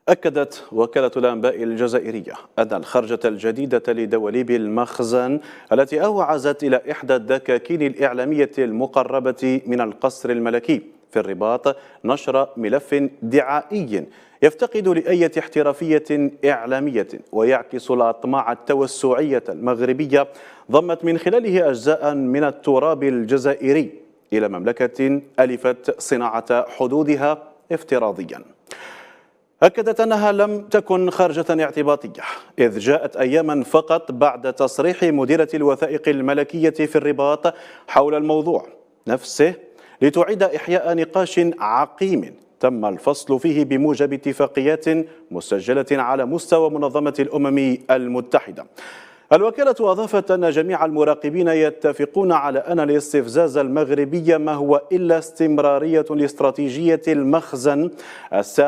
أكدت وكالة الأنباء الجزائرية أن الخرجة الجديدة لدواليب المخزن التي أوعزت إلى إحدى الدكاكين الإعلامية المقربة من القصر الملكي في الرباط نشر ملف دعائي يفتقد لأية احترافية إعلامية ويعكس الأطماع التوسعية المغربية ضمت من خلاله أجزاء من التراب الجزائري إلى مملكة ألفت صناعة حدودها افتراضيا. أكدت أنها لم تكن خرجة اعتباطية إذ جاءت أياما فقط بعد تصريح مديرة الوثائق الملكية في الرباط حول الموضوع نفسه لتعيد إحياء نقاش عقيم تم الفصل فيه بموجب اتفاقيات مسجلة على مستوى منظمة الأمم المتحدة. الوكالة أضافت أن جميع المراقبين يتفقون على أن الاستفزاز المغربي ما هو إلا استمرارية لاستراتيجية المخزن الساعة